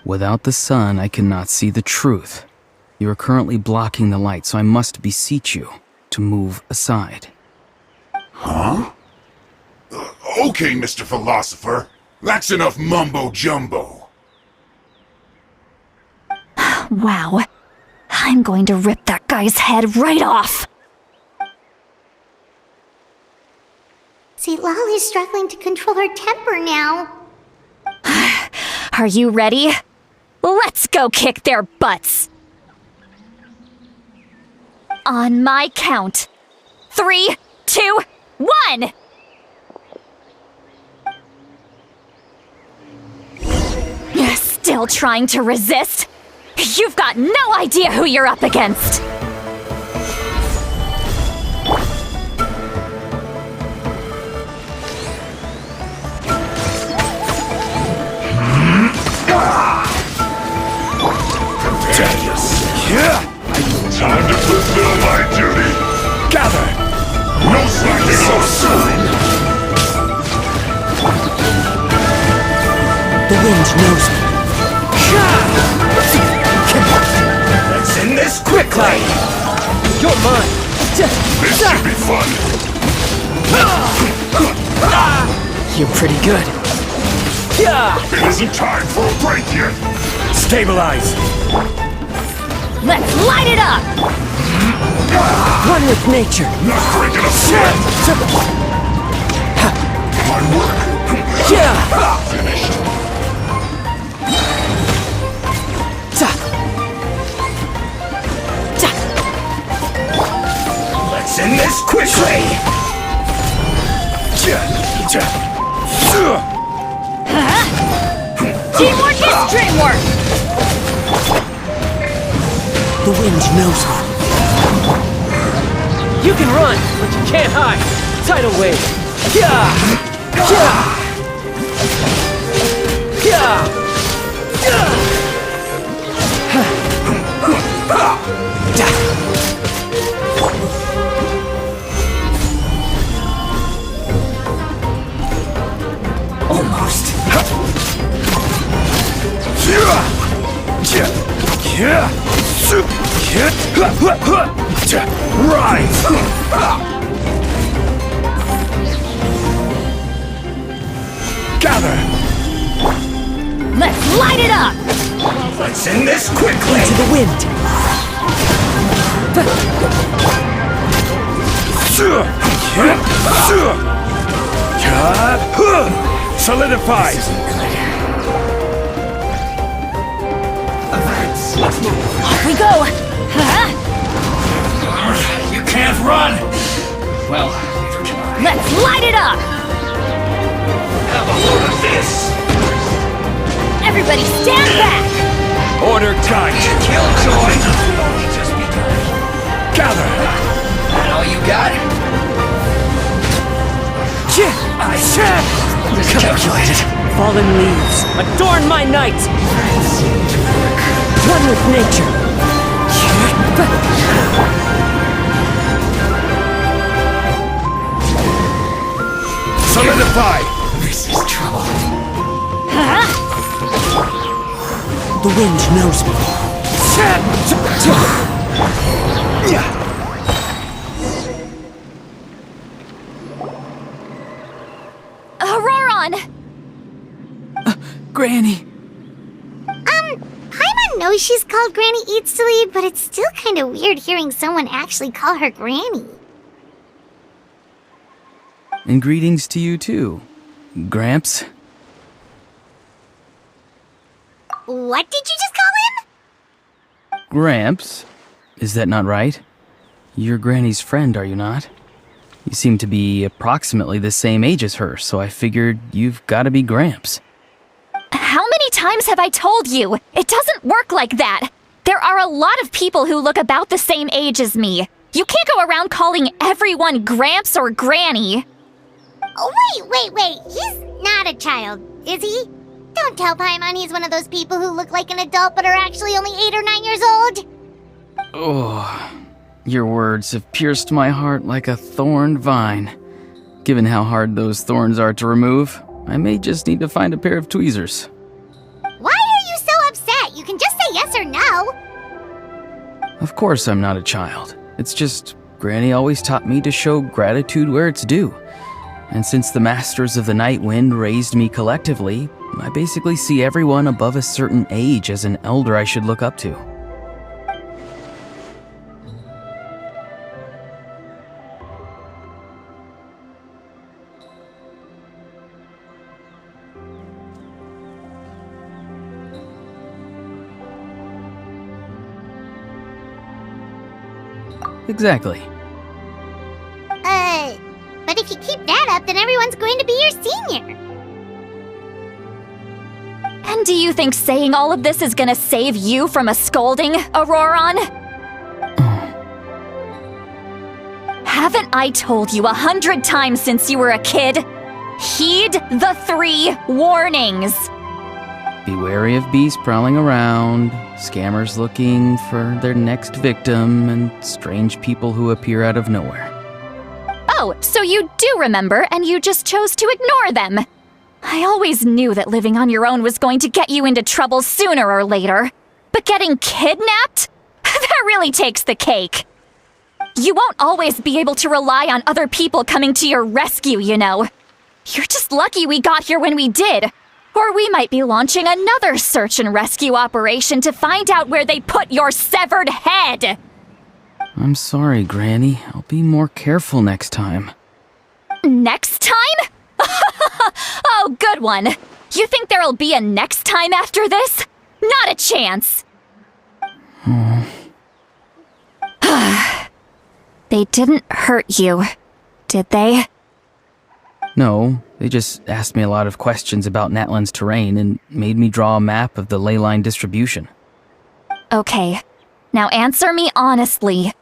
Without the sun, I cannot see the truth. You are currently blocking the light, so I must beseech you to move aside. Huh? Okay, Mr. Philosopher. That's enough mumbo-jumbo. Wow. I'm going to rip that guy's head right off. St. Lolly's struggling to control her temper now. Are you ready? Let's go kick their butts. On my count. 3, 2, 1! You're still trying to resist? You've got no idea who you're up against! Time to fulfill my duty. Gather! No slacking so soon. The wind knows me. Let's end this quickly! You're mine! This should be fun. You're pretty good. It isn't time for a break yet. Stabilize! Let's light it up! One with nature. Not breaking a sweat. My work finished. Let's end this quickly! Teamwork is dreamwork! The wind knows me. You can run, but you can't hide. Tidal wave. Yeah! Yeah! Yeah! Almost. Rise! Gather! Let's light it up! Let's end this quickly! Into the wind. Solidify! Off we go! You can't run! Well, neither can I. Let's light it up! Have a load of this! Everybody stand back! Order tight! Killjoy! We've only just begun. Gather! That all you got? I miscalculated. Fallen leaves. Adorn my night. One with nature. Solidify! This is trouble. The wind knows me. Auroron! Granny! Paimon knows she's called Granny Eatsley, but it's still kind of weird hearing someone actually call her Granny. And greetings to you too, Gramps. What did you just call him? Gramps? Is that not right? You're Granny's friend, are you not? You seem to be approximately the same age as her, so I figured you've got to be Gramps. How many times have I told you? It doesn't work like that. There are a lot of people who look about the same age as me. You can't go around calling everyone Gramps or Granny. Oh, wait. He's not a child, is he? Don't tell Paimon he's one of those people who look like an adult but are actually only 8 or 9 years old. Oh, your words have pierced my heart like a thorned vine. Given how hard those thorns are to remove, I may just need to find a pair of tweezers. Why are you so upset? You can just say yes or no. Of course I'm not a child. It's just Granny always taught me to show gratitude where it's due. And since the Masters of the Night Wind raised me collectively, I basically see everyone above a certain age as an elder I should look up to. Exactly. But if you keep that up, then everyone's going to be your senior. And do you think saying all of this is gonna save you from a scolding, Auroron? Haven't I told you 100 times since you were a kid? Heed the 3 warnings. Be wary of beasts prowling around, scammers looking for their next victim, and strange people who appear out of nowhere. Oh, so you do remember, and you just chose to ignore them. I always knew that living on your own was going to get you into trouble sooner or later. But getting kidnapped? That really takes the cake. You won't always be able to rely on other people coming to your rescue, you know. You're just lucky we got here when we did. Or we might be launching another search and rescue operation to find out where they put your severed head. I'm sorry, Granny. I'll be more careful next time. Next time? Oh, good one. You think there'll be a next time after this? Not a chance. They didn't hurt you, did they? No, they just asked me a lot of questions about Natlan's terrain and made me draw a map of the ley line distribution. Okay, now answer me honestly.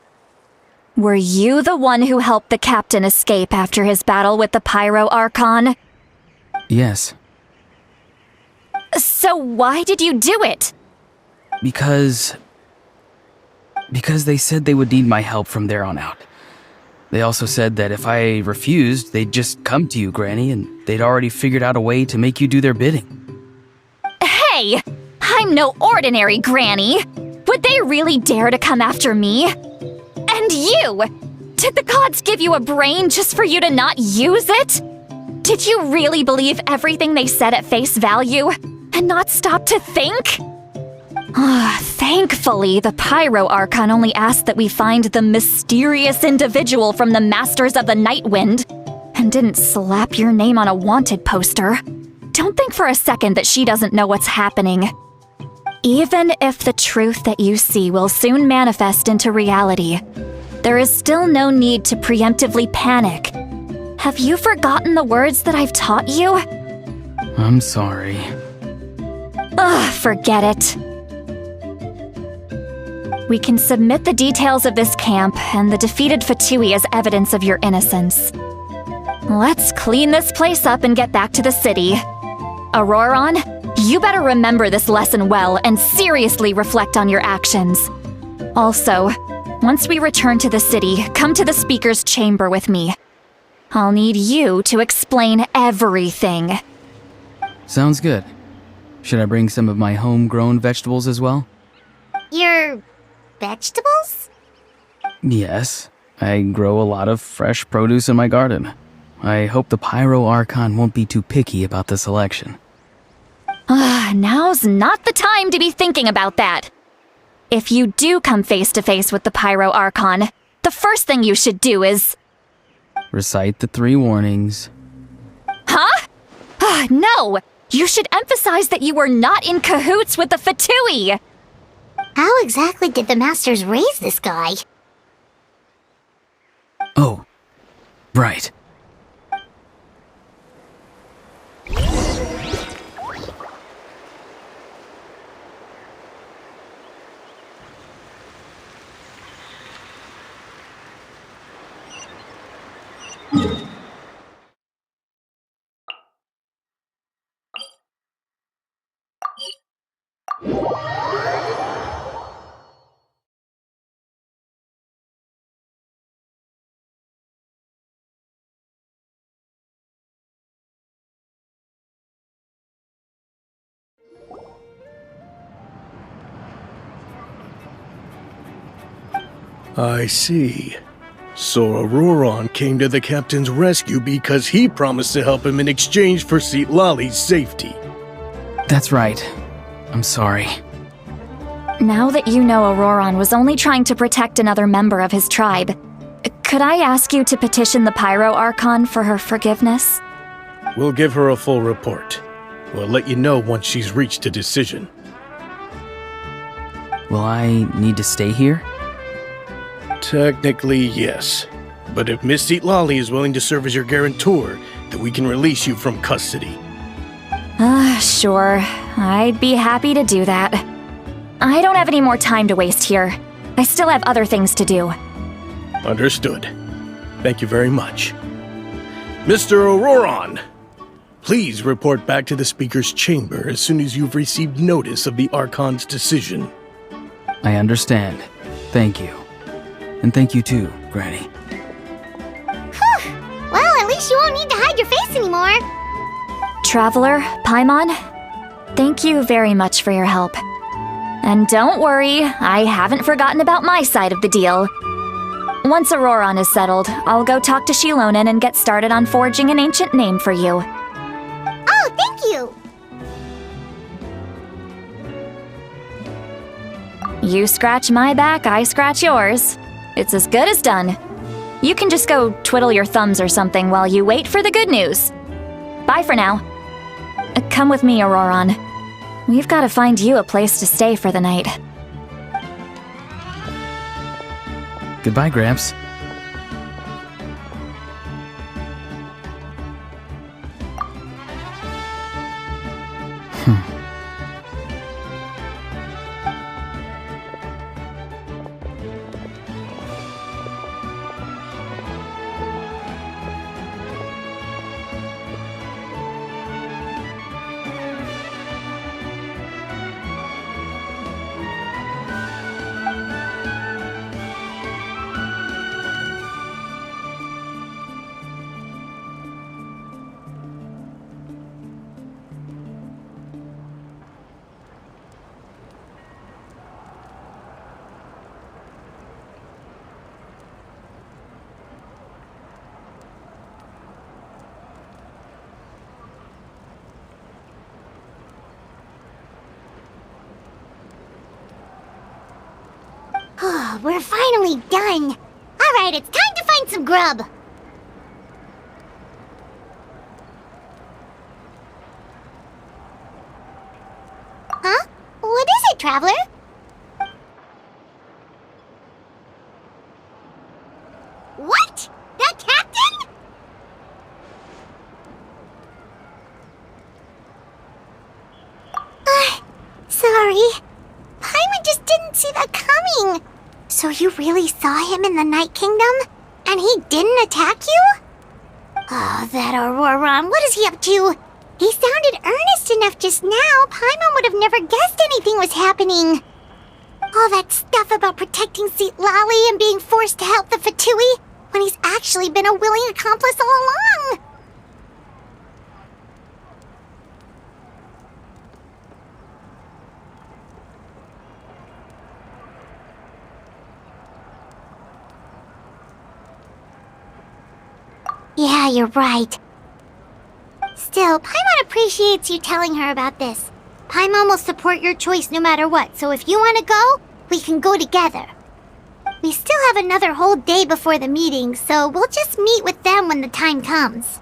Were you the one who helped the captain escape after his battle with the Pyro Archon? Yes. So why did you do it? Because they said they would need my help from there on out. They also said that if I refused, they'd just come to you, Granny, and they'd already figured out a way to make you do their bidding. Hey! I'm no ordinary Granny! Would they really dare to come after me? And you! Did the gods give you a brain just for you to not use it? Did you really believe everything they said at face value and not stop to think? Thankfully, the Pyro Archon only asked that we find the mysterious individual from the Masters of the Night Wind and didn't slap your name on a wanted poster. Don't think for a second that she doesn't know what's happening. Even if the truth that you see will soon manifest into reality, there is still no need to preemptively panic. Have you forgotten the words that I've taught you? I'm sorry. Forget it. We can submit the details of this camp and the defeated Fatui as evidence of your innocence. Let's clean this place up and get back to the city. Auroron, you better remember this lesson well and seriously reflect on your actions. Also, once we return to the city, come to the speaker's chamber with me. I'll need you to explain everything. Sounds good. Should I bring some of my homegrown vegetables as well? Your vegetables? Yes. I grow a lot of fresh produce in my garden. I hope the Pyro Archon won't be too picky about the selection. Now's not the time to be thinking about that. If you do come face to face with the Pyro Archon, the first thing you should do is... Recite the 3 warnings. Huh? No! You should emphasize that you were not in cahoots with the Fatui! How exactly did the Masters raise this guy? Oh, right. I see. So Auroron came to the captain's rescue because he promised to help him in exchange for Lali's safety. That's right. I'm sorry. Now that you know Auroron was only trying to protect another member of his tribe, could I ask you to petition the Pyro Archon for her forgiveness? We'll give her a full report. We'll let you know once she's reached a decision. Will I need to stay here? Technically, yes. But if Miss Lali is willing to serve as your guarantor, then we can release you from custody. Sure. I'd be happy to do that. I don't have any more time to waste here. I still have other things to do. Understood. Thank you very much. Mr. Auroron, please report back to the Speaker's chamber as soon as you've received notice of the Archon's decision. I understand. Thank you. And thank you too, Granny. Whew. Well, at least you won't need to hide your face anymore. Traveler, Paimon, thank you very much for your help. And don't worry, I haven't forgotten about my side of the deal. Once Auroron is settled, I'll go talk to Shilonen and get started on forging an ancient name for you. Oh, thank you! You scratch my back, I scratch yours. It's as good as done. You can just go twiddle your thumbs or something while you wait for the good news. Bye for now. Come with me, Auroron. We've got to find you a place to stay for the night. Goodbye, Gramps. We're finally done. Alright, it's time to find some grub. Huh? What is it, Traveler? What? The captain? Sorry. Paimon just didn't see that coming. So you really saw him in the Night Kingdom? And he didn't attack you? Oh, that Auroron, what is he up to? He sounded earnest enough just now. Paimon would have never guessed anything was happening. All that stuff about protecting Seat Lally and being forced to help the Fatui, when he's actually been a willing accomplice all along. Yeah, you're right. Still, Paimon appreciates you telling her about this. Paimon will support your choice no matter what, so if you want to go, we can go together. We still have another whole day before the meeting, so we'll just meet with them when the time comes.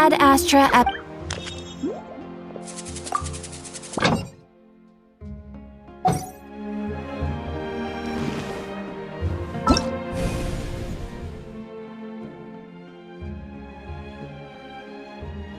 Ad Astra Ep...